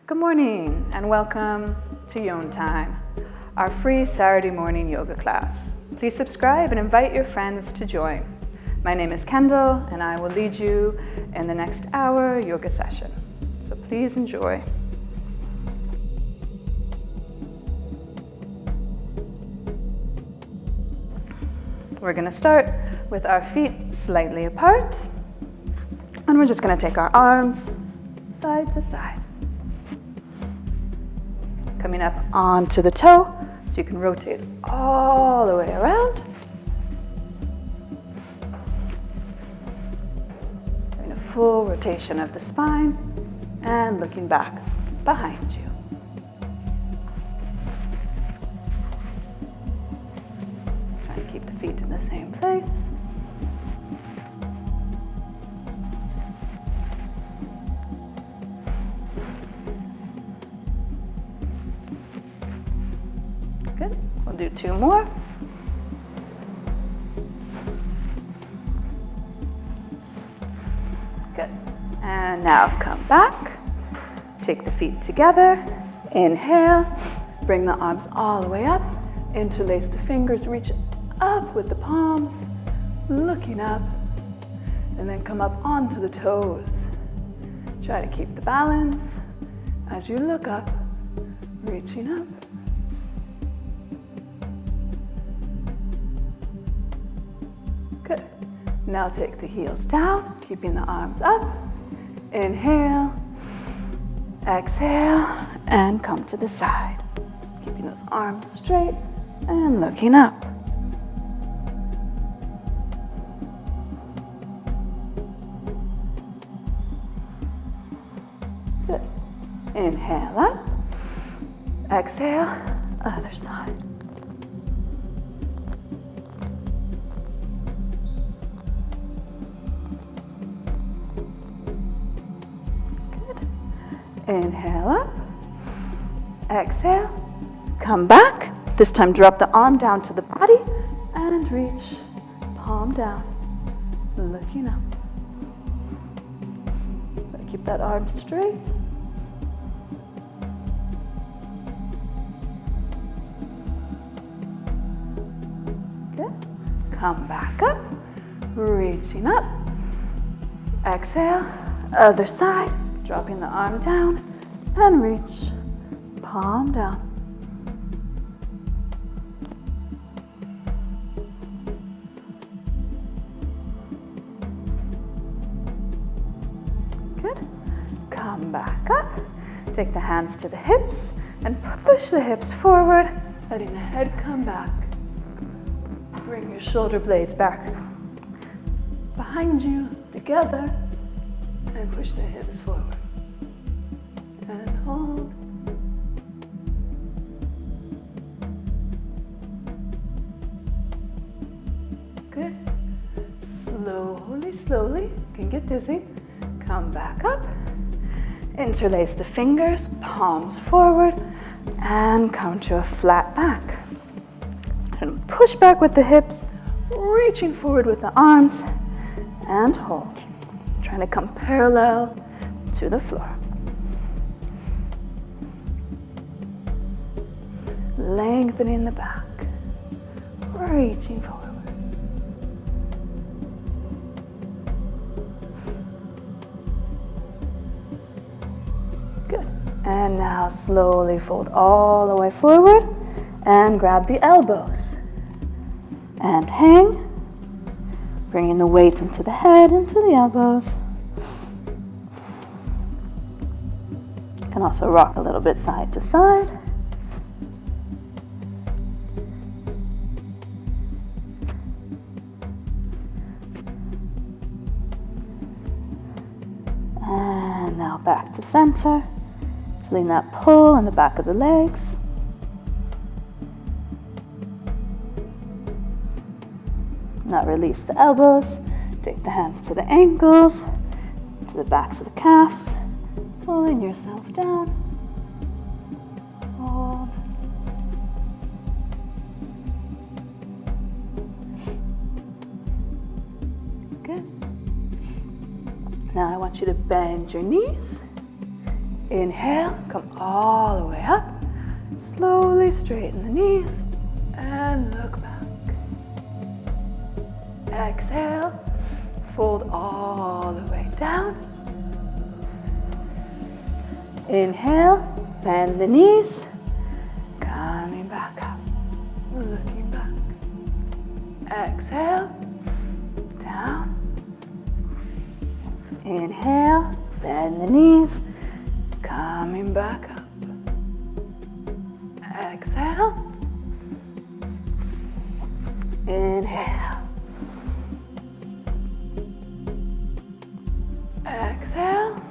Good morning and welcome to Yownn Time, our free Saturday morning yoga class. Please subscribe and invite your friends to join. My name is Kendall and I will lead you in the next hour yoga session. So please enjoy. We're going to start with our feet slightly apart, and we're just going to take our arms side to side. Coming up onto the toe, so you can rotate all the way around. Doing a full rotation of the spine and looking back behind you. Trying to keep the feet in the same place. Good. We'll do two more. Good. And now come back. Take the feet together. Inhale. Bring the arms all the way up. Interlace the fingers. Reach up with the palms. Looking up. And then come up onto the toes. Try to keep the balance as you look up. Reaching up. Good. Now take the heels down, keeping the arms up. Inhale, exhale, and come to the side. Keeping those arms straight and looking up. Good. Inhale up, exhale, other side. Inhale up, exhale, come back. This time drop the arm down to the body and reach, palm down, looking up. Keep that arm straight. Good. Come back up, reaching up. Exhale, other side. Dropping the arm down and reach, palm down. Good. Come back up. Take the hands to the hips and push the hips forward, letting the head come back. Bring your shoulder blades back behind you together and push the hips forward. And hold. Good. Slowly, slowly, you can get dizzy. Come back up. Interlace the fingers, palms forward, and come to a flat back. And push back with the hips, reaching forward with the arms, and hold. Trying to come parallel to the floor. Lengthening the back, reaching forward. Good. And now slowly fold all the way forward and grab the elbows. And hang, bringing the weight into the head, into the elbows. You can also rock a little bit side to side. And now back to center, feeling that pull in the back of the legs. Now release the elbows, take the hands to the ankles, to the backs of the calves, pulling yourself down. Hold. Good. Now I want you to bend your knees Inhale, come all the way up. Slowly straighten the knees and look back. Exhale, fold all the way down. Inhale, bend the knees, coming back up, looking back. Exhale, down. Inhale, bend the knees, coming back up. Exhale. Inhale. Exhale.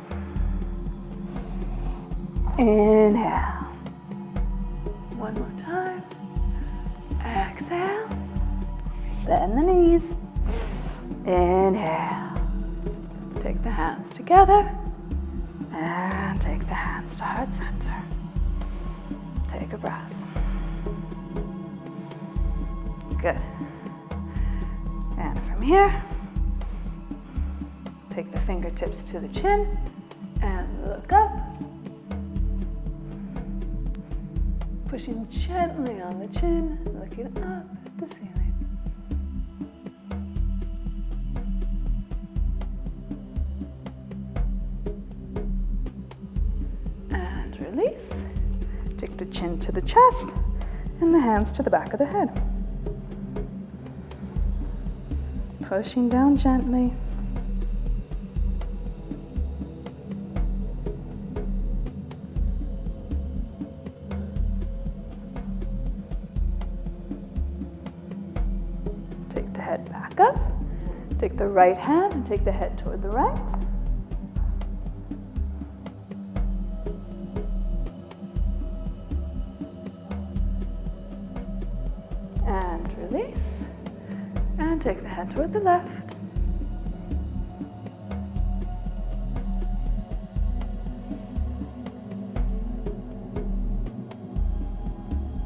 Inhale. One more time. Exhale. Bend the knees. Inhale. Take the hands together. And take the hands to heart center. Take a breath. Good. And from here, take the fingertips to the chin and look up. Pushing gently on the chin, looking up at the ceiling. And release. Take the chin to the chest and the hands to the back of the head. Pushing down gently. Take the head back up. Take the right hand and take the head toward the right. And release. And take the head toward the left.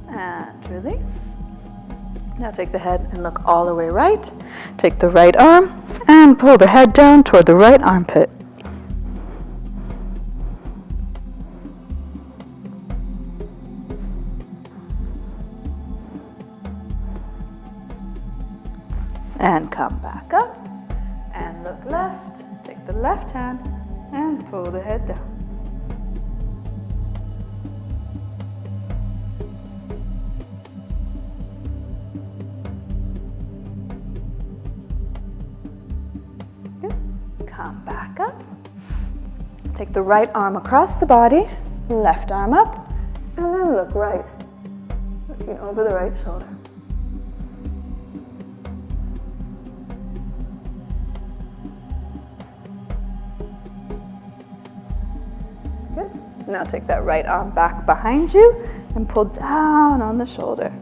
And release. Now take the head and look all the way right. Take the right arm and pull the head down toward the right armpit. And come back up and look left. Take the left hand and pull the head down. Good. Come back up. Take the right arm across the body, left arm up, and then look right. Looking over the right shoulder. Now take that right arm back behind you and pull down on the shoulder.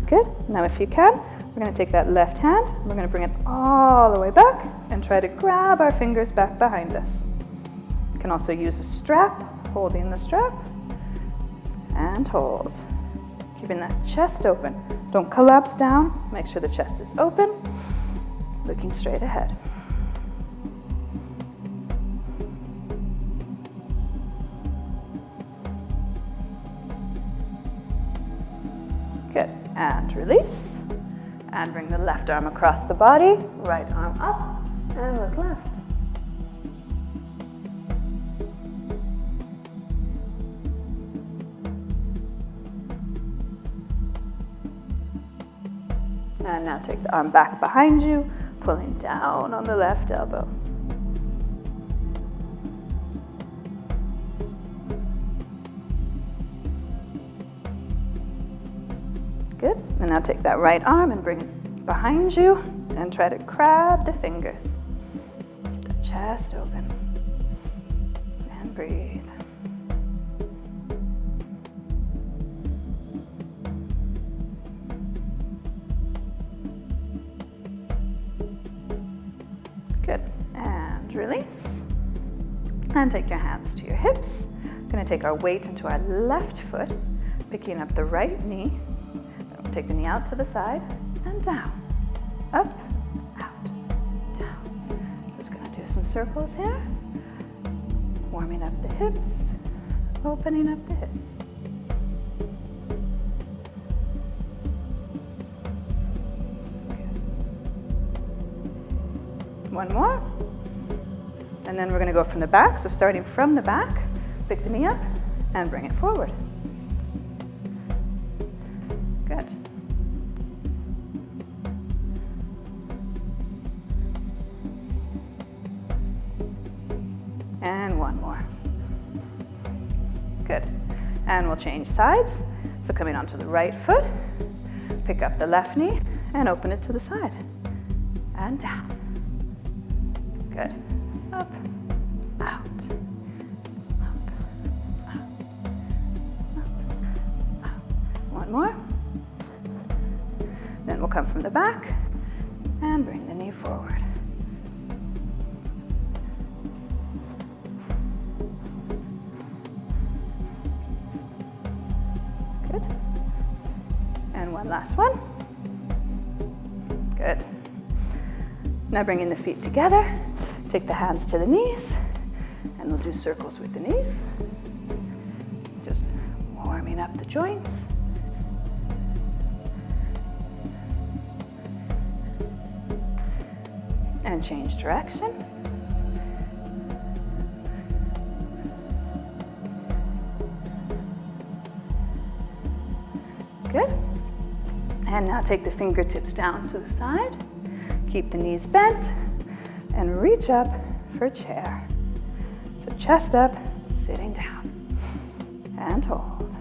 Good. Now if you can, we're going to take that left hand, we're going to bring it all the way back and try to grab our fingers back behind us. You can also use a strap, holding the strap, and hold. Keeping that chest open. Don't collapse down. Make sure the chest is open, looking straight ahead. Good. And release. And bring the left arm across the body, right arm up, and look left. And now take the arm back behind you, pulling down on the left elbow. Good. And now take that right arm and bring it behind you and try to grab the fingers. Keep the chest open. And breathe. Good. And release. And take your hands to your hips. We're going to take our weight into our left foot, picking up the right knee. Take the knee out to the side and down. Up, out, down. Just gonna do some circles here. Warming up the hips, opening up the hips. One more. And then we're going to go from the back. So starting from the back, pick the knee up and bring it forward. Good. And one more. Good. And we'll change sides. So coming onto the right foot, pick up the left knee and open it to the side. And down. Good. Up, out, up, out, up, out. One more. Then we'll come from the back and bring the knee forward. Good. And one last one. Good. Now bringing the feet together. Take the hands to the knees, and we'll do circles with the knees. Just warming up the joints. And change direction. Good. And now take the fingertips down to the side. Keep the knees bent. And reach up for chair. So chest up, sitting down. And hold.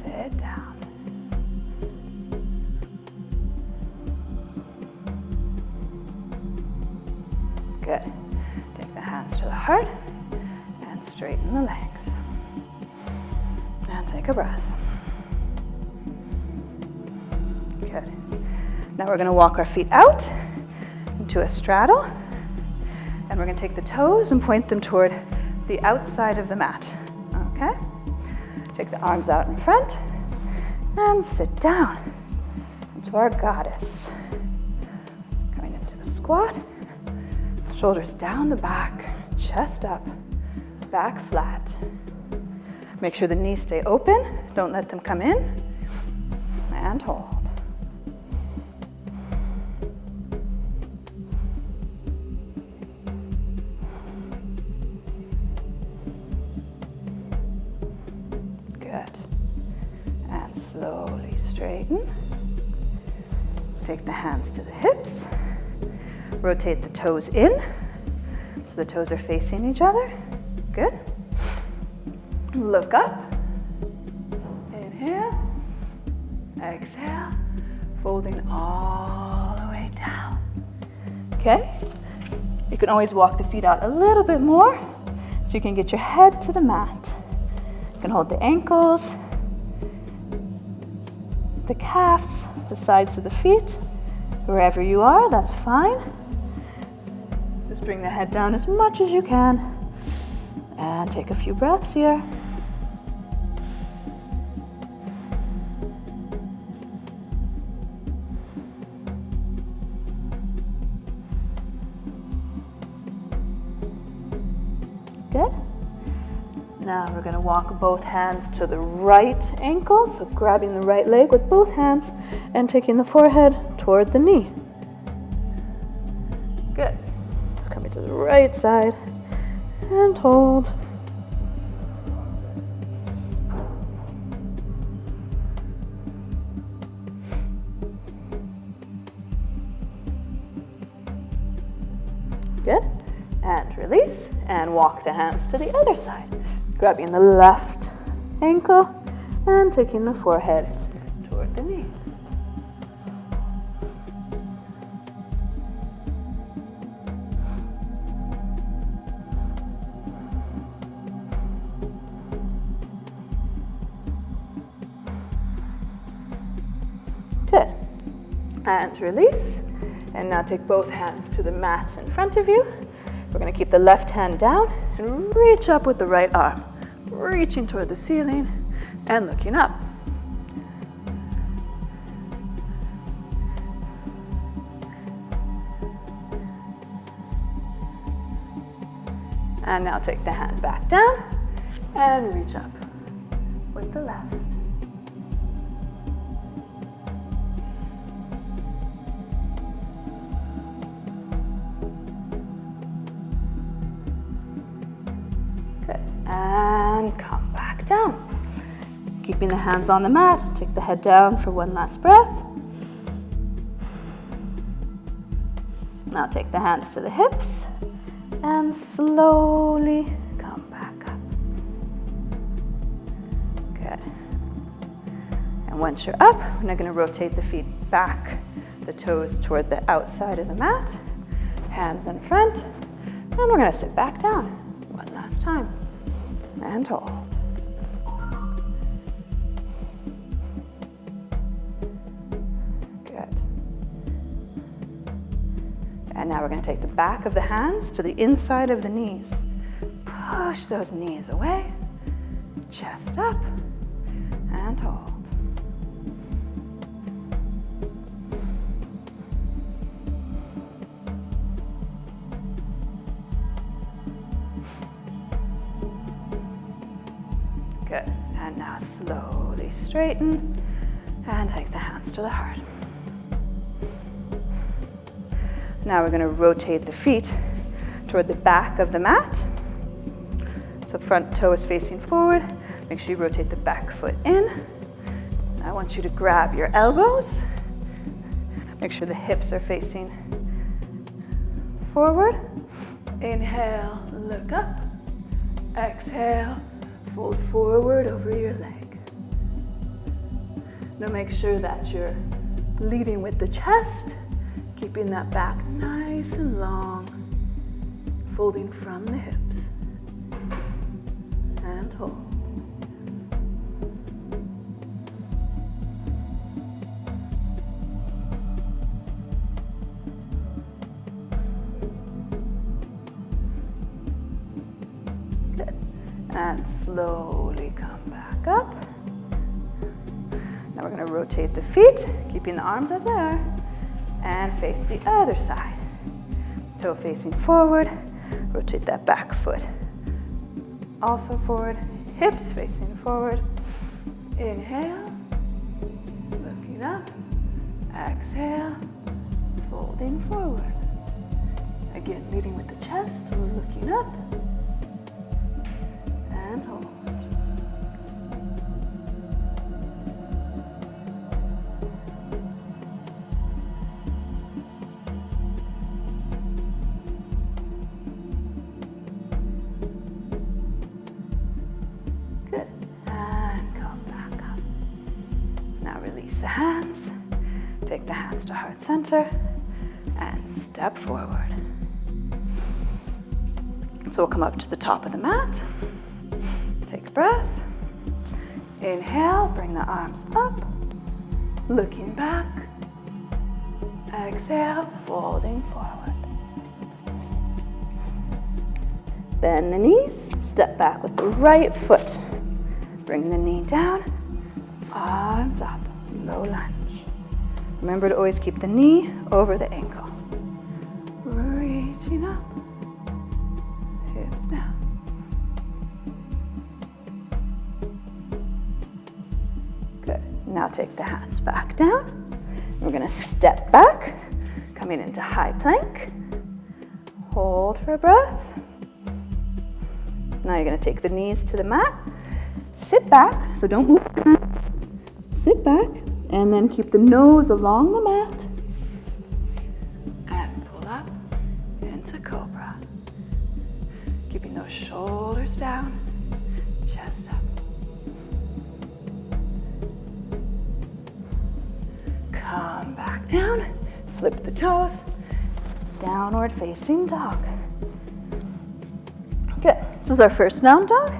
Sit down. Good. Take the hands to the heart and straighten the legs. And take a breath. Good. Now we're going to walk our feet out into a straddle, and we're going to take the toes and point them toward the outside of the mat. Okay? Take the arms out in front and sit down into our goddess. Coming into a squat, shoulders down the back, chest up, back flat. Make sure the knees stay open, don't let them come in, and hold. Slowly straighten. Take the hands to the hips. Rotate the toes in so the toes are facing each other. Good. Look up. Inhale. Exhale. Folding all the way down. Okay? You can always walk the feet out a little bit more so you can get your head to the mat. You can hold the ankles, the calves, the sides of the feet, wherever you are, that's fine. Just bring the head down as much as you can and take a few breaths here. Good. Now we're going to walk both hands to the right ankle, so grabbing the right leg with both hands and taking the forehead toward the knee. Good. Coming to the right side and hold. Good. And release and walk the hands to the other side. Grabbing the left ankle and taking the forehead toward the knee. Good. And release. And now take both hands to the mat in front of you. We're going to keep the left hand down and reach up with the right arm. reaching toward the ceiling and looking up. And now take the hand back down and reach up with the left. Good. And come back down. Keeping the hands on the mat, take the head down for one last breath. Now take the hands to the hips and slowly come back up. Good. And once you're up, we're now going to rotate the feet back, the toes toward the outside of the mat, hands in front, and we're going to sit back down one last time and hold. And now we're going to take the back of the hands to the inside of the knees. Push those knees away, chest up, and hold. Good. And now slowly straighten and take the hands to the heart. Now we're going to rotate the feet toward the back of the mat. So front toe is facing forward. Make sure you rotate the back foot in. I want you to grab your elbows. Make sure the hips are facing forward. Inhale, look up. Exhale, fold forward over your leg. Now make sure that you're leading with the chest. Keeping that back nice and long, folding from the hips, and hold. Good. And slowly come back up. Now we're going to rotate the feet, keeping the arms up there. And face the other side. Toe facing forward, rotate that back foot. Also forward, hips facing forward. Inhale, looking up. Exhale, folding forward. Again, leading with the chest, looking up. And hold. Take the hands to heart center and step forward. So we'll come up to the top of the mat. Take a breath. Inhale, bring the arms up, looking back. Exhale, folding forward. Bend the knees, step back with the right foot. Bring the knee down, arms up, low lunge. Remember to always keep the knee over the ankle. Reaching up, hips down. Good. Now take the hands back down. We're going to step back, coming into high plank. Hold for a breath. Now you're going to take the knees to the mat. Sit back, so don't move the mat. Sit back. And then keep the nose along the mat and pull up into Cobra. Keeping those shoulders down, chest up. Come back down, flip the toes, downward facing dog. Good, this is our first down dog.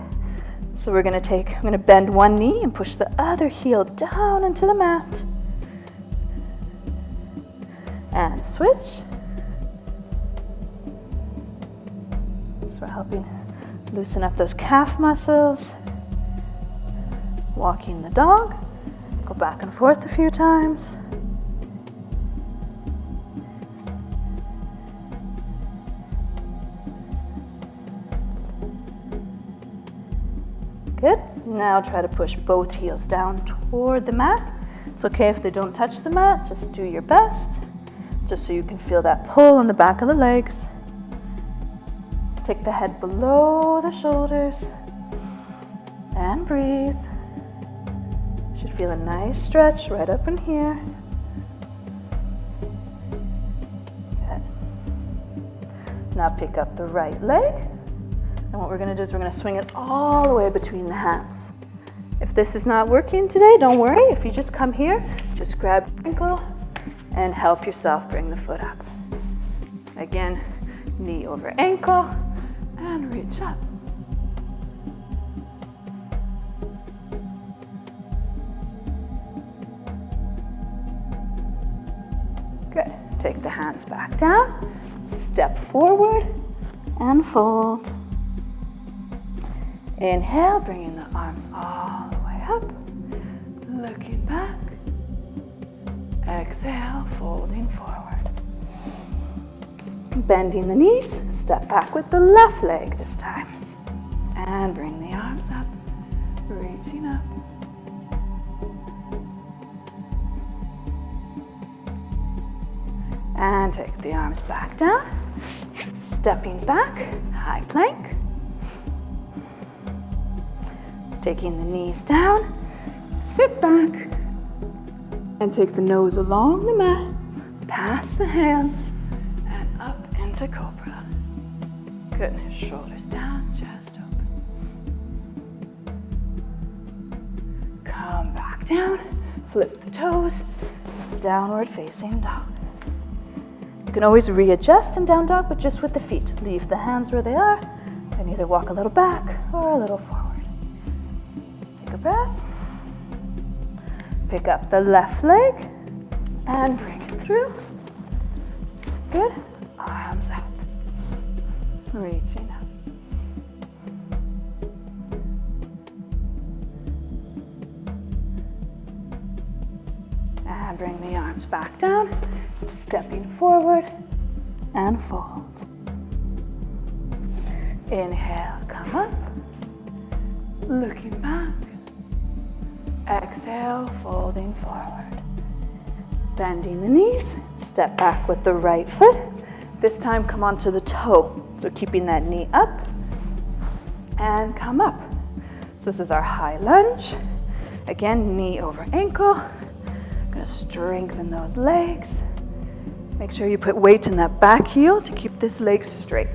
So I'm going to bend one knee and push the other heel down into the mat. And switch. So we're helping loosen up those calf muscles. Walking the dog. Go back and forth a few times. Good. Now try to push both heels down toward the mat. It's okay if they don't touch the mat, just do your best, just so you can feel that pull on the back of the legs. Take the head below the shoulders and breathe. Should feel a nice stretch right up in here. Good. Now pick up the right leg. And what we're going to do is we're going to swing it all the way between the hands. If this is not working today, don't worry. If you just come here, just grab your ankle and help yourself bring the foot up. Again, knee over ankle and reach up. Good. Take the hands back down, step forward and fold. Inhale, bringing the arms all the way up, looking back. Exhale, folding forward. Bending the knees, step back with the left leg this time. And bring the arms up, reaching up. And take the arms back down, stepping back, high plank. Taking the knees down, sit back, and take the nose along the mat, past the hands, and up into cobra. Good. Shoulders down, chest open. Come back down, flip the toes, downward facing dog. You can always readjust in down dog, but just with the feet. Leave the hands where they are, and either walk a little back or a little forward. Take a breath. Pick up the left leg and bring it through. Good. Arms up. Reaching up. And bring the arms back down. Stepping forward and fold. Inhale, come up. Looking back. Exhale, folding forward. Bending the knees, step back with the right foot. This time come onto the toe. So keeping that knee up and come up. So this is our high lunge. Again, knee over ankle. Gonna strengthen those legs. Make sure you put weight in that back heel to keep this leg straight.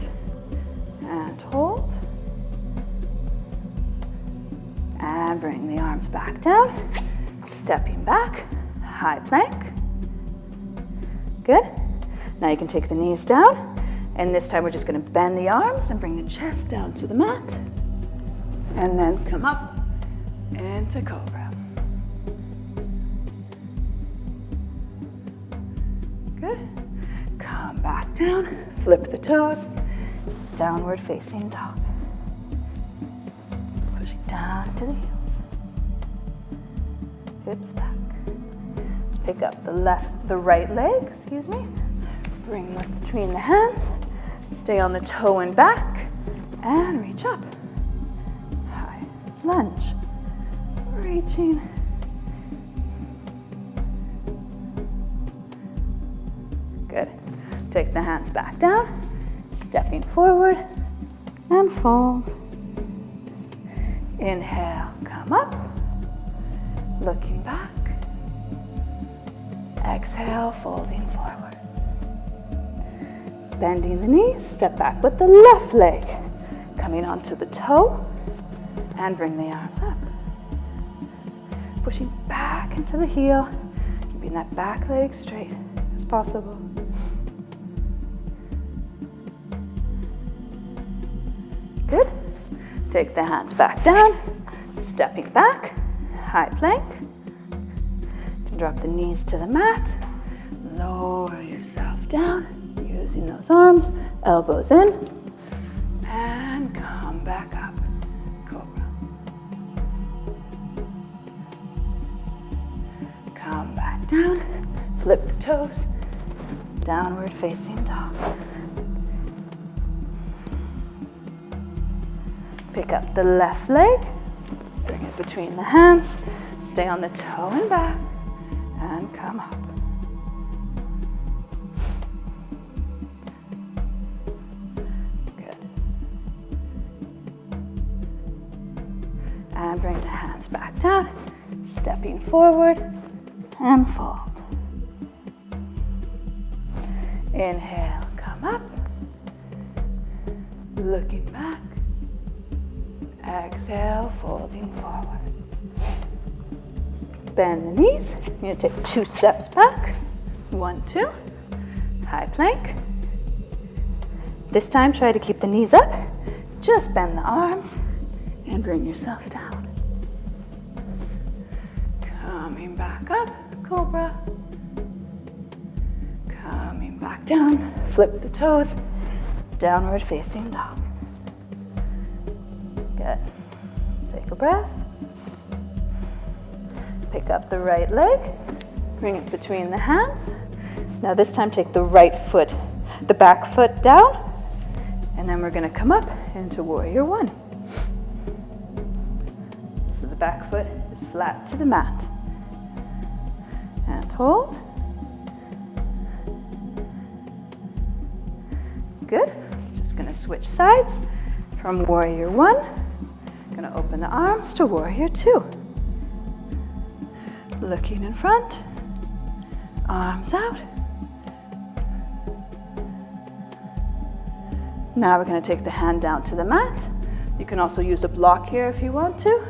And hold. And bring the arms back down, stepping back, high plank. Good. Now you can take the knees down, and this time we're just going to bend the arms and bring the chest down to the mat, and then come up into cobra. Good. Come back down, flip the toes, downward facing dog. Down to the heels. Hips back. Pick up the right leg, Bring it between the hands. Stay on the toe and back. And reach up. High lunge. Reaching. Good. Take the hands back down. Stepping forward and fold. Inhale, come up, looking back. Exhale, folding forward. Bending the knees, step back with the left leg. Coming onto the toe, and bring the arms up. Pushing back into the heel, keeping that back leg straight as possible. Good. Take the hands back down, stepping back, high plank. You can drop the knees to the mat, lower yourself down, using those arms, elbows in, and come back up, cobra. back down, flip the toes, downward facing dog. Pick up the left leg, bring it between the hands, stay on the toe and back, and come up. Good. And bring the hands back down, stepping forward and fold. Inhale, come up, looking back. Exhale, folding forward. Bend the knees. You're going to take 2 steps back. 1, 2. High plank. This time, try to keep the knees up. Just bend the arms and bring yourself down. Coming back up, cobra. Coming back down, flip the toes, downward facing dog. Good. Take a breath. Pick up the right leg, bring it between the hands. Now this time take the right foot, the back foot down, and then we're going to come up into warrior 1. So the back foot is flat to the mat. And hold. Good. Just going to switch sides from warrior 1. Going to open the arms to warrior 2. Looking in front, arms out. Now we're going to take the hand down to the mat. You can also use a block here if you want to.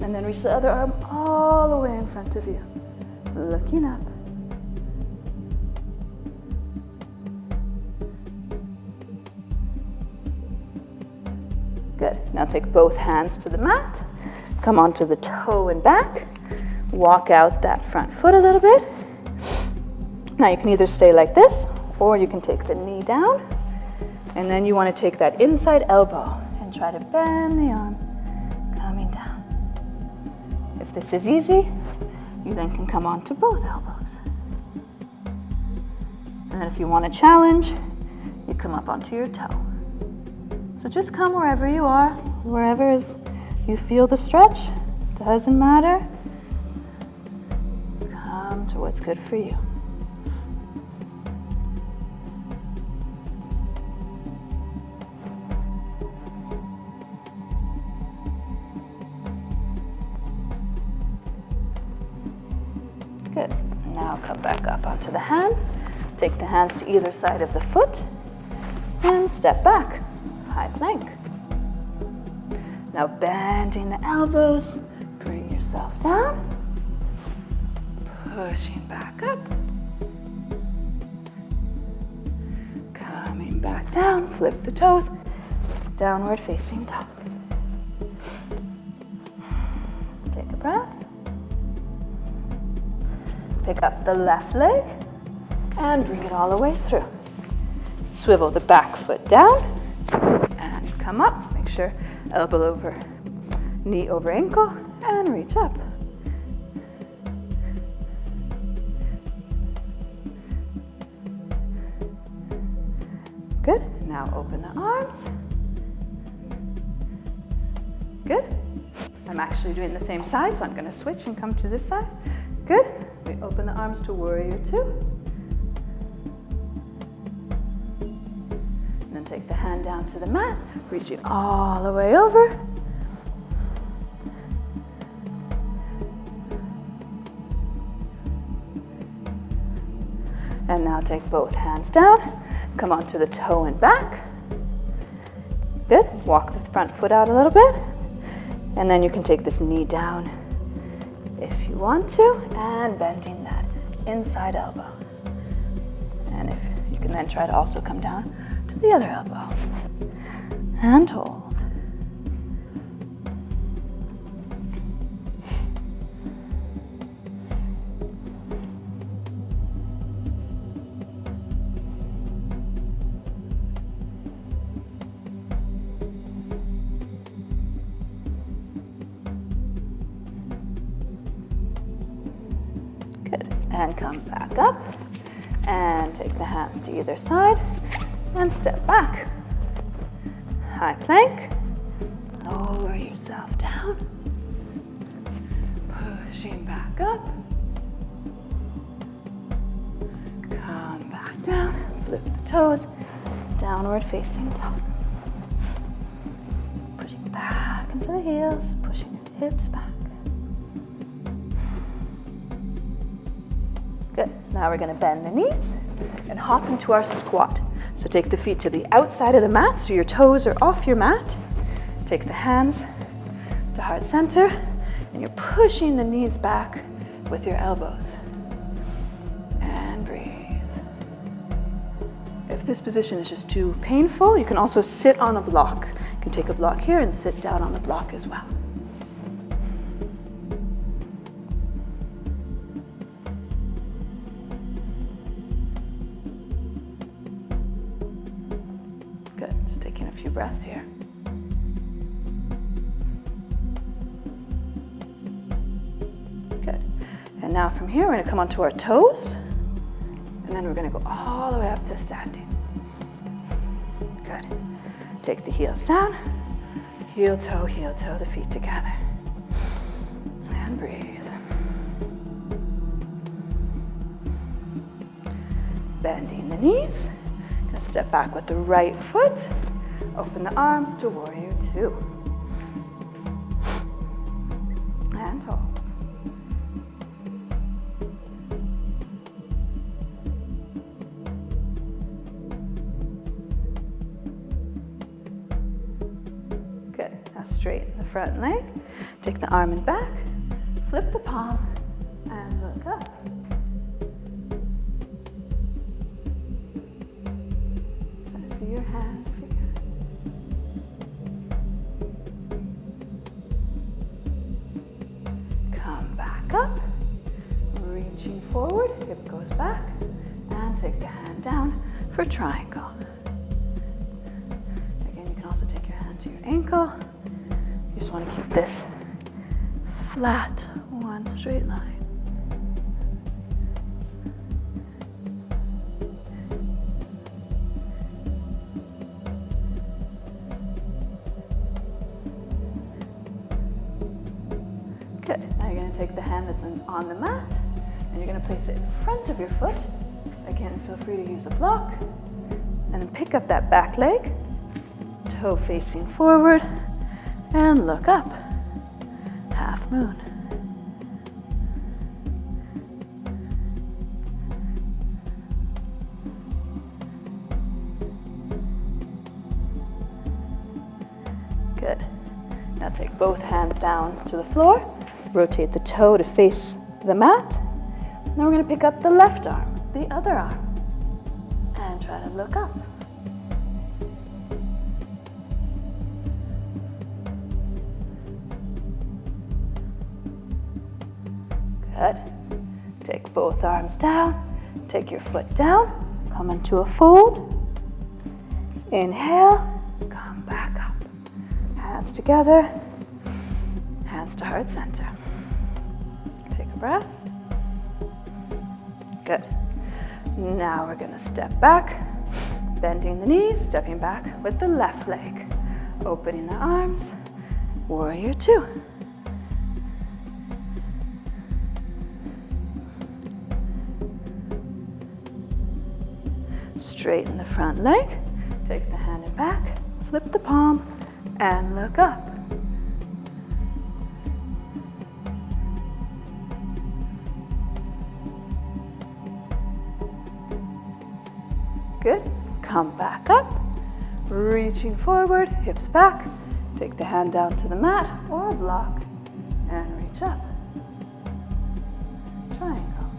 And then reach the other arm all the way in front of you. Looking up. Good. Now take both hands to the mat. Come onto the toe and back. Walk out that front foot a little bit. Now you can either stay like this, or you can take the knee down. And then you want to take that inside elbow and try to bend the arm, coming down. If this is easy, you then can come onto both elbows. And then if you want a challenge, you come up onto your toe. So just come wherever you are, wherever you feel the stretch, doesn't matter. Come to what's good for you. Good. Now come back up onto the hands. Take the hands to either side of the foot and step back. High plank. Now bending the elbows, bring yourself down, pushing back up, coming back down, flip the toes, downward facing dog. Take a breath. Pick up the left leg and bring it all the way through. Swivel the back foot down and come up. Make sure elbow over, knee over ankle, and reach up. Good. Now open the arms. Good. I'm actually doing the same side, so I'm going to switch and come to this side. Good. We open the arms to warrior 2. And then take the hand down to the mat, reaching all the way over. And now take both hands down, come onto the toe and back. Good. Walk the front foot out a little bit. And then you can take this knee down if you want to, and bending that inside elbow. And if you can then try to also come down to the other elbow. And hold. Good. and come back up. And take the hands to either side and step back. High plank. Lower yourself down. Pushing back up. Come back down. Flip the toes. Downward facing dog. Pushing back into the heels. Pushing the hips back. Good. Now we're going to bend the knees and hop into our squat. So take the feet to the outside of the mat so your toes are off your mat. Take the hands to heart center and you're pushing the knees back with your elbows. And breathe. If this position is just too painful, you can also sit on a block. You can take a block here and sit down on the block as well. Good, just taking a few breaths here. Good. And now from here, we're going to come onto our toes. And then we're going to go all the way up to standing. Good. Take the heels down. Heel toe, the feet together. And breathe. Bending the knees. Gonna step back with the right foot. Open the arms to warrior two. And hold. Good. Now straighten the front leg. Take the arm and back. Flip the palm and look up. Your hand if you can. Come back up, reaching forward, hip goes back, and take the hand down for triangle. Again, you can also take your hand to your ankle. You just want to keep this flat, one straight line. Good. Now you're going to take the hand that's on the mat and you're going to place it in front of your foot. Again, feel free to use a block. And then pick up that back leg, toe facing forward, and look up. Half moon. Good. Now take both hands down to the floor. Rotate the toe to face the mat. Now we're going to pick up the left arm, the other arm, and try to look up. Good. Take both arms down. Take your foot down. Come into a fold. Inhale. Come back up. Hands together. Hands to heart center. Take a breath. Good. Now we're going to step back, bending the knees, stepping back with the left leg. Opening the arms. Warrior two. Straighten the front leg. Take the hand and back. Flip the palm and look up. Good. Come back up. Reaching forward, hips back. Take the hand down to the mat or a block and reach up. Triangle.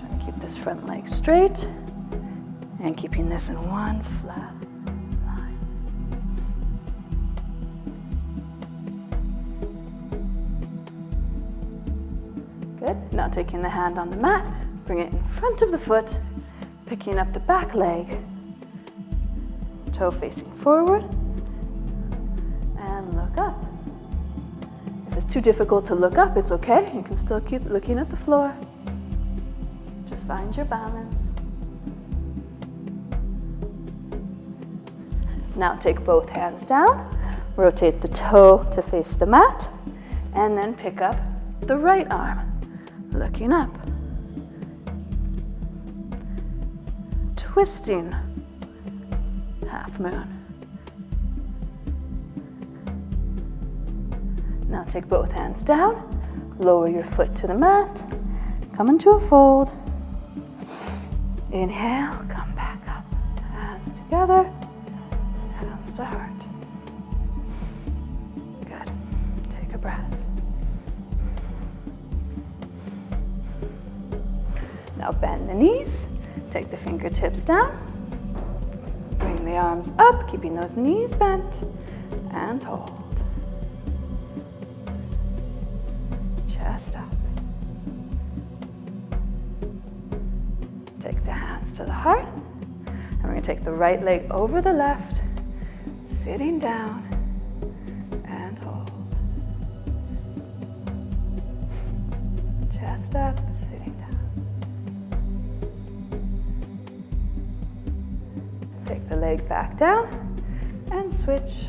Try to keep this front leg straight and keeping this in one flat line. Good. Now taking the hand on the mat, bring it in front of the foot. Picking up the back leg, toe facing forward, and look up. If it's too difficult to look up, it's okay. You can still keep looking at the floor. Just find your balance. Now take both hands down, rotate the toe to face the mat, and then pick up the right arm, looking up. Twisting half moon. Now take both hands down, lower your foot to the mat, come into a fold. Inhale, come back up. Hands together, hands to heart. Good. Take a breath. Now bend the knees, take the fingertips down, bring the arms up, keeping those knees bent, and hold. Chest up. Take the hands to the heart, and we're going to take the right leg over the left, sitting down, and hold. Chest up, sitting down. Take the leg back down, and switch,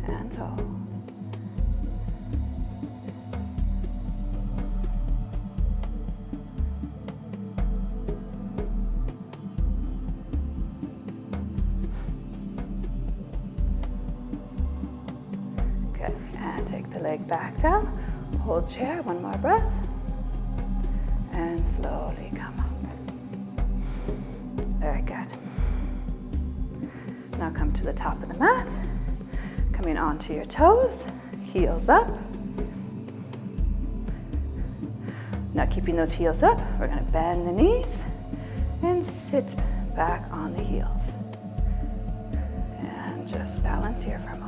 and hold. Leg back down, hold chair, one more breath, and slowly come up. Very good. Now come to the top of the mat, coming onto your toes, heels up. Now keeping those heels up, we're going to bend the knees and sit back on the heels. And just balance here for a moment.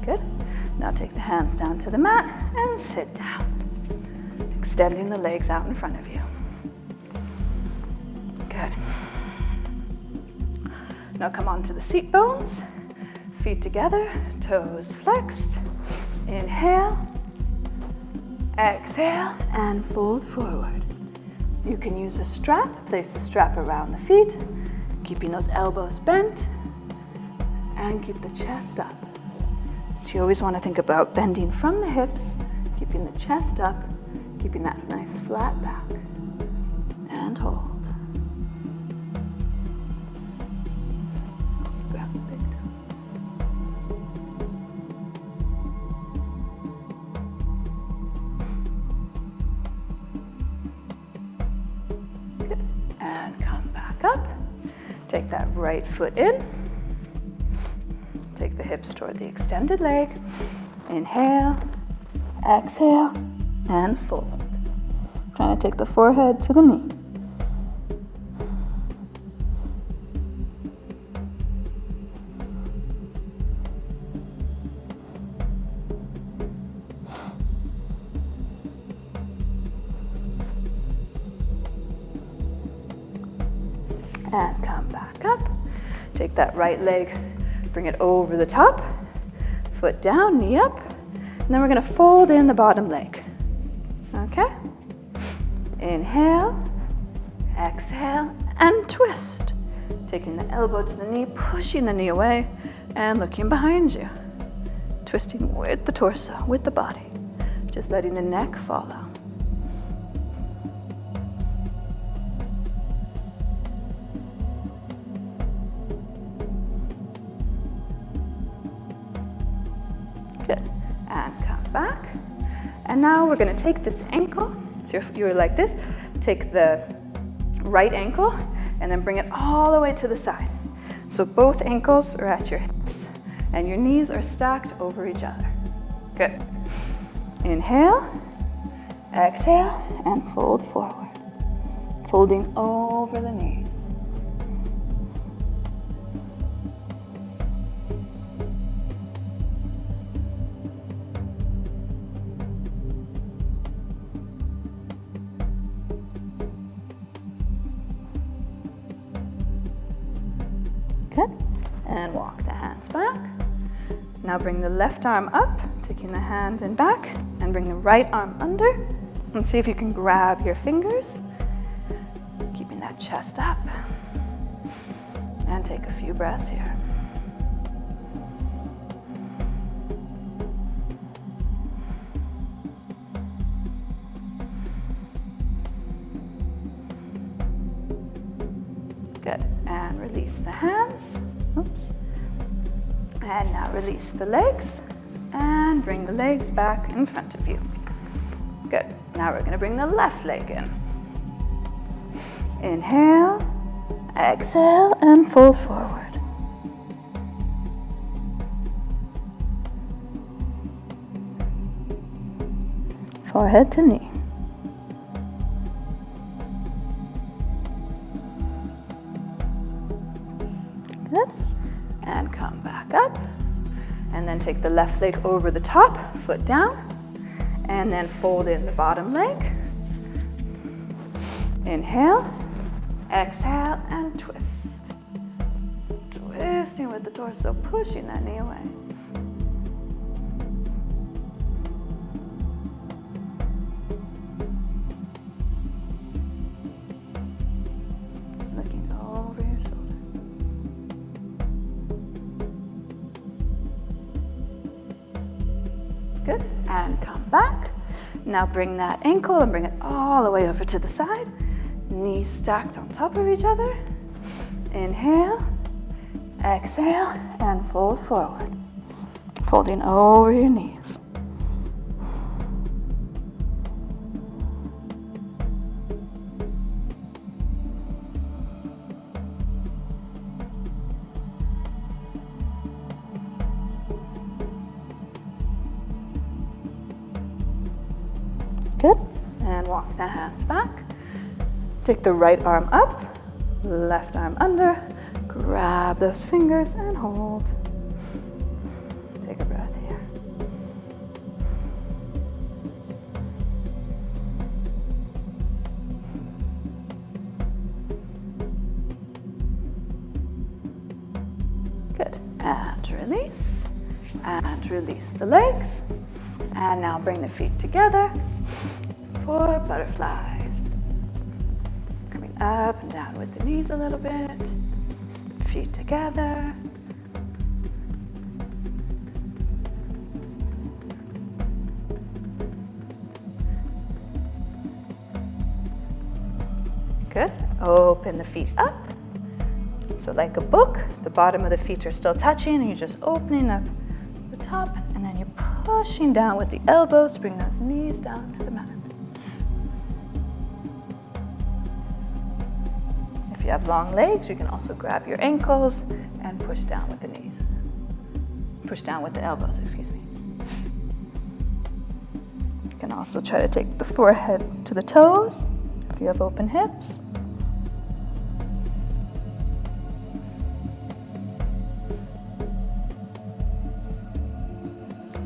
Good. Now take the hands down to the mat and sit down, extending the legs out in front of you. Good. Now come onto the seat bones, feet together, toes flexed. Inhale, exhale, and fold forward. You can use a strap, place the strap around the feet, keeping those elbows bent, and keep the chest up. So you always want to think about bending from the hips, keeping the chest up, keeping that nice flat back, and hold. Grab the big toe. Good. And come back up. Take that right foot in. Take the hips toward the extended leg. Inhale, exhale, and fold. Trying to take the forehead to the knee. And come back up. Take that right leg, bring it over the top, foot down, knee up, and then we're going to fold in the bottom leg. Okay? Inhale, exhale, and twist. Taking the elbow to the knee, pushing the knee away, and looking behind you. Twisting with the torso, with the body. Just letting the neck follow. Good. And come back. And now we're going to take this ankle. So you're like this. Take the right ankle and then bring it all the way to the side. So both ankles are at your hips and your knees are stacked over each other. Good. Inhale, exhale, and fold forward. Folding over the knees. Good. And walk the hands back. Now bring the left arm up, taking the hand in back, and bring the right arm under. And see if you can grab your fingers, keeping that chest up. And take a few breaths here. Good. And release the hands. Oops. And now release the legs and bring the legs back in front of you. Good. Now we're going to bring the left leg in. Inhale, exhale, and fold forward. Forehead to knee. Good. And come back up. And then take the left leg over the top, foot down. And then fold in the bottom leg. Inhale, exhale, and twist. Twisting with the torso, pushing that knee away. Looking over your shoulder. Good, and come back. Now bring that ankle and bring it all the way over to the side. Knees stacked on top of each other. Inhale, exhale, and fold forward. Folding over your knees. Good. And walk the hands back. Take the right arm up, left arm under. Grab those fingers and hold. Take a breath here. Good. And release. And release the legs. And now bring the feet together for butterfly. Coming up and down with the knees a little bit. Feet together. Good. Open the feet up. So like a book, the bottom of the feet are still touching and you're just opening up the top and then you're pushing down with the elbows to bring those knees down to the mat. If you have long legs, you can also grab your ankles and push down with the knees. Push down with the elbows, excuse me. You can also try to take the forehead to the toes if you have open hips.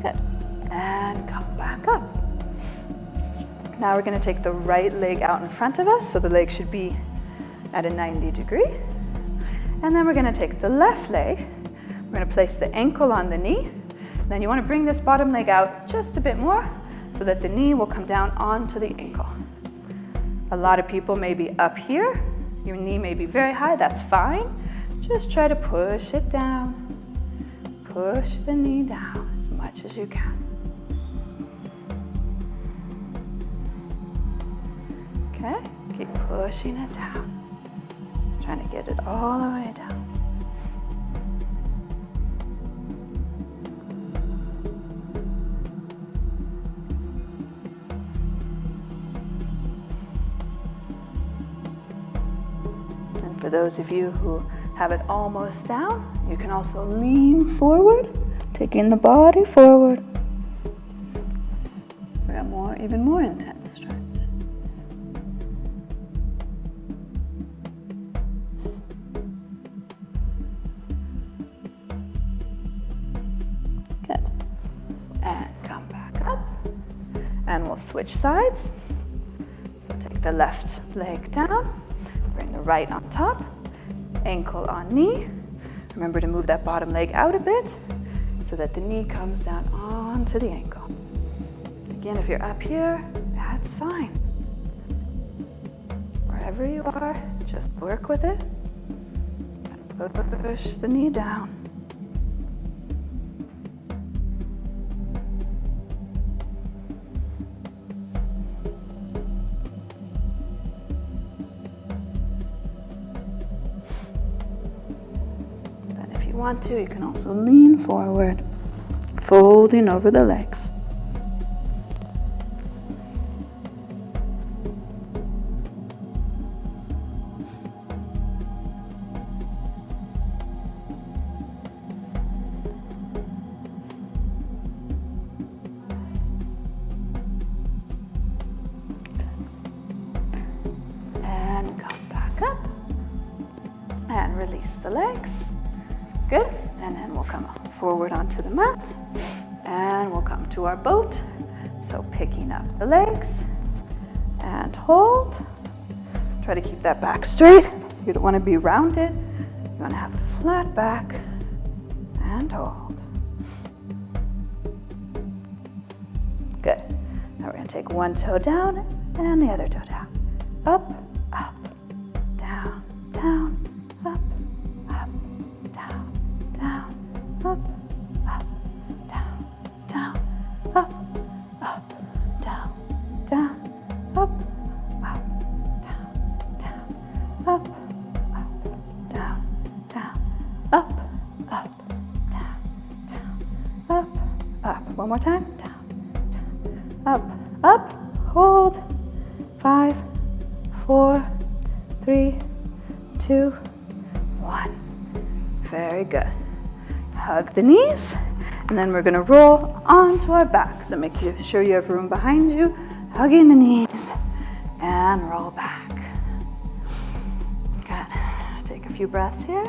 Good. And come back up. Now we're going to take the right leg out in front of us, so the leg should be at a 90 degree. And then we're going to take the left leg. We're going to place the ankle on the knee. Then you want to bring this bottom leg out just a bit more so that the knee will come down onto the ankle. A lot of people may be up here. Your knee may be very high. That's fine. Just try to push it down. Push the knee down as much as you can. Okay, keep pushing it down. Trying to get it all the way down. And for those of you who have it almost down, you can also lean forward, taking the body forward. We got even more intense stretch. And we'll switch sides. So take the left leg down, bring the right on top, ankle on knee. Remember to move that bottom leg out a bit. so that the knee comes down onto the ankle. Again, if you're up here, that's fine. Wherever you are, just work with it. Push the knee down. Then if you want to, you can also lean forward, folding over the legs. And release the legs. Good. And then we'll come forward onto the mat. And we'll come to our boat. So picking up the legs and hold. Try to keep that back straight. You don't want to be rounded. You want to have a flat back and hold. Good. Now we're going to take one toe down and the other toe down. Up, up, down, down. Up, up, down, down, up, up, down, down, up, up, down, down, up, up, down, down, up, down, down, up, down, down, up. One more time. Down, down, up, hold. 5, 4, 3, 2, 1. Very good. Hug the knees, and then we're going to roll onto our back. So make sure you have room behind you, hugging the knees, and roll back. Good. Take a few breaths here.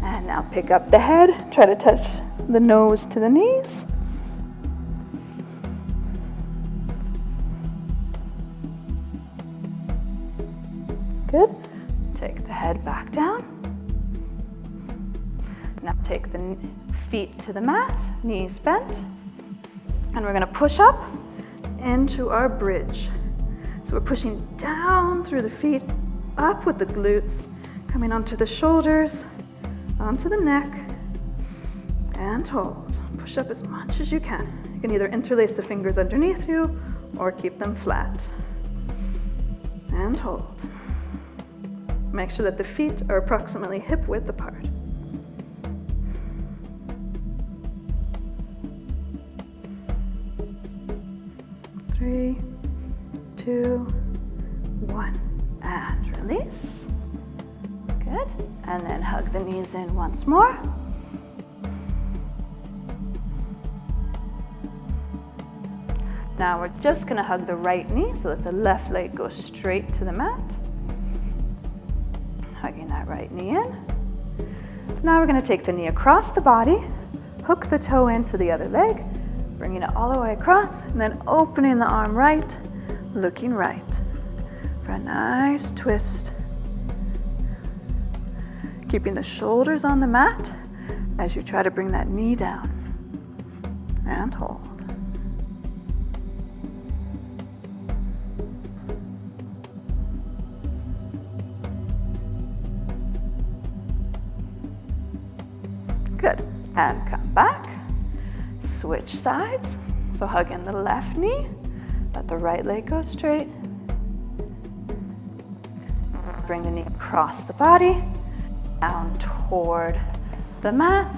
And now pick up the head. Try to touch the nose to the knees. Good. Take the head back down. Now take the feet to the mat, knees bent. And we're going to push up into our bridge. So we're pushing down through the feet, up with the glutes, coming onto the shoulders, onto the neck, and hold. Push up as much as you can. You can either interlace the fingers underneath you or keep them flat. And hold. Make sure that the feet are approximately hip width apart. Three, 2, 1, and release. Good. And then hug the knees in once more. Now we're just going to hug the right knee so that the left leg goes straight to the mat. Hugging that right knee in. Now we're going to take the knee across the body, hook the toe into the other leg, bringing it all the way across, and then opening the arm right, looking right for a nice twist. Keeping the shoulders on the mat as you try to bring that knee down. And hold. Good. And come back. Switch sides. So hug in the left knee. Let the right leg go straight. Bring the knee across the body, down toward the mat,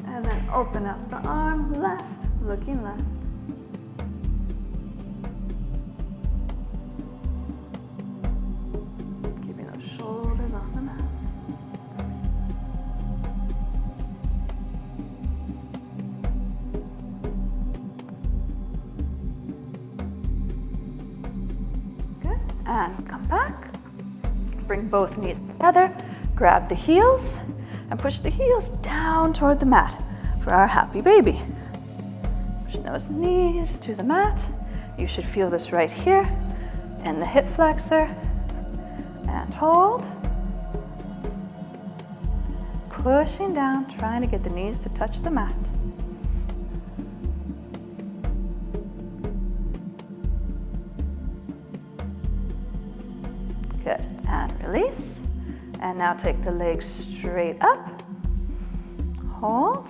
and then open up the arm left, looking left. Keeping those shoulders on the mat. Good. And come back. Bring both knees together. Grab the heels and push the heels down toward the mat for our happy baby. Pushing those knees to the mat. You should feel this right here in the hip flexor. And hold. pushing down, trying to get the knees to touch the mat. Good, and release. And now take the legs straight up. Hold.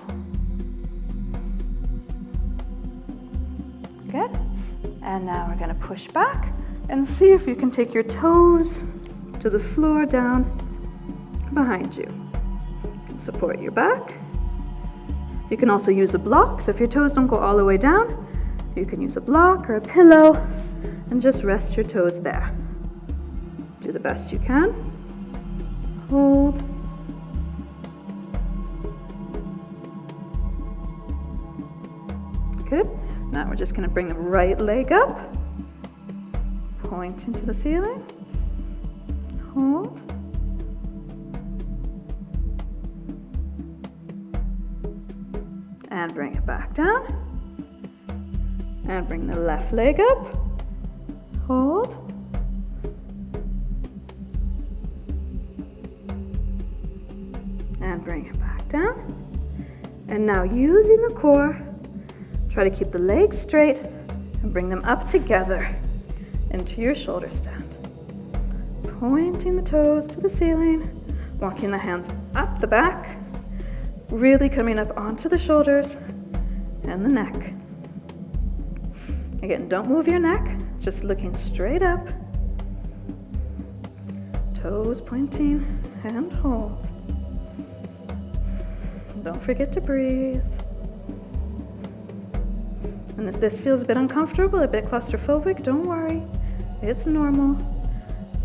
Good. And now we're going to push back and see if you can take your toes to the floor down behind you. Support your back. You can also use a block, so if your toes don't go all the way down, you can use a block or a pillow and just rest your toes there. Do the best you can. Hold. Good. Now we're just going to bring the right leg up, pointing to the ceiling. Hold. And bring it back down. And bring the left leg up. Hold. And bring it back down. And now using the core, try to keep the legs straight and bring them up together into your shoulder stand. Pointing the toes to the ceiling, walking the hands up the back, really coming up onto the shoulders and the neck. Again, don't move your neck, just looking straight up. Toes pointing and hold. Don't forget to breathe. And if this feels a bit uncomfortable, a bit claustrophobic, don't worry. It's normal.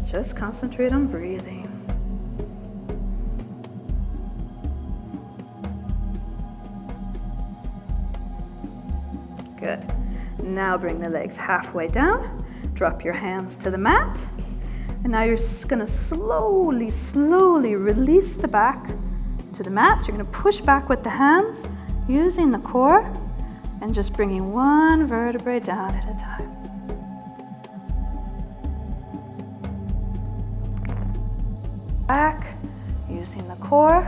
Just concentrate on breathing. Good. Now bring the legs halfway down. Drop your hands to the mat. And now you're just going to slowly, slowly release the back to the mat. So you're going to push back with the hands using the core and just bringing one vertebrae down at a time. Back using the core,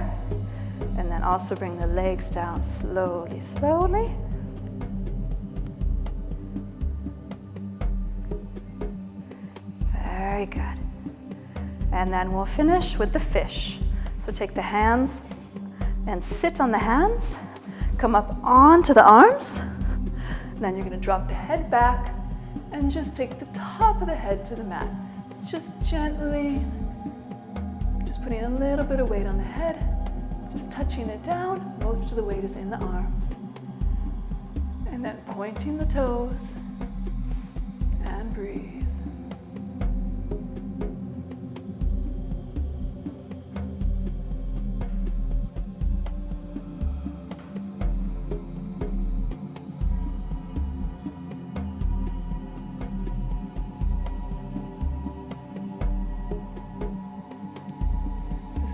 and then also bring the legs down slowly, slowly. Very good. And then we'll finish with the fish. So take the hands and sit on the hands, come up onto the arms, and then you're going to drop the head back and just take the top of the head to the mat. Just gently, just putting a little bit of weight on the head, just touching it down. Most of the weight is in the arms. And then pointing the toes and breathe.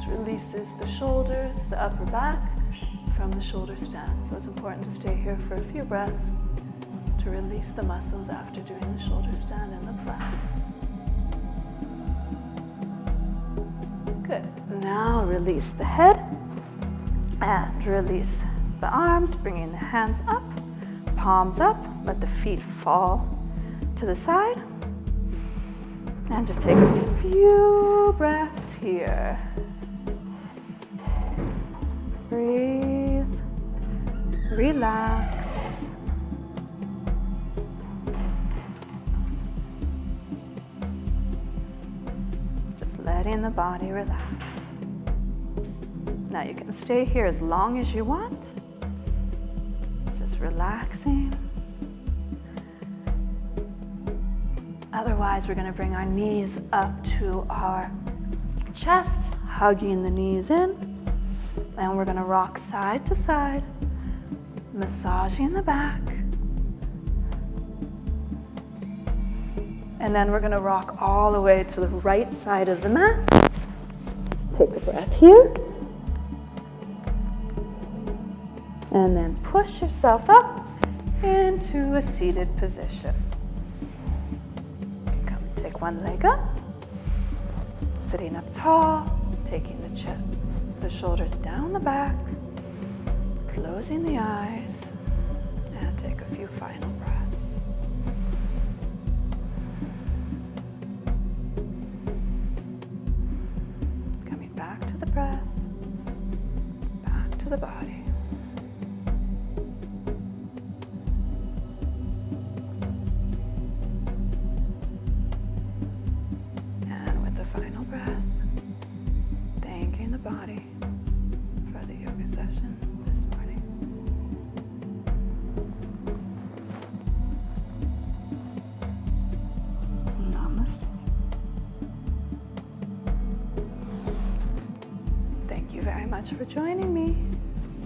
Releases the shoulders, the upper back from the shoulder stand. So it's important to stay here for a few breaths to release the muscles after doing the shoulder stand and the plank. Good. Now release the head and release the arms, bringing the hands up, palms up, let the feet fall to the side. And just take a few breaths here. Breathe, relax. Just letting the body relax. Now you can stay here as long as you want. Just relaxing. Otherwise, we're going to bring our knees up to our chest, hugging the knees in. And we're going to rock side to side, massaging the back. And then we're going to rock all the way to the right side of the mat. Take a breath here. And then push yourself up into a seated position. Come take one leg up, sitting up tall, taking the chin. the shoulders down the back, closing the eyes, and take a few final breaths. Coming back to the breath, back to the body. And with the final breath, thanking the body for the yoga session this morning. Namaste. Thank you very much for joining me.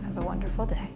Have a wonderful day.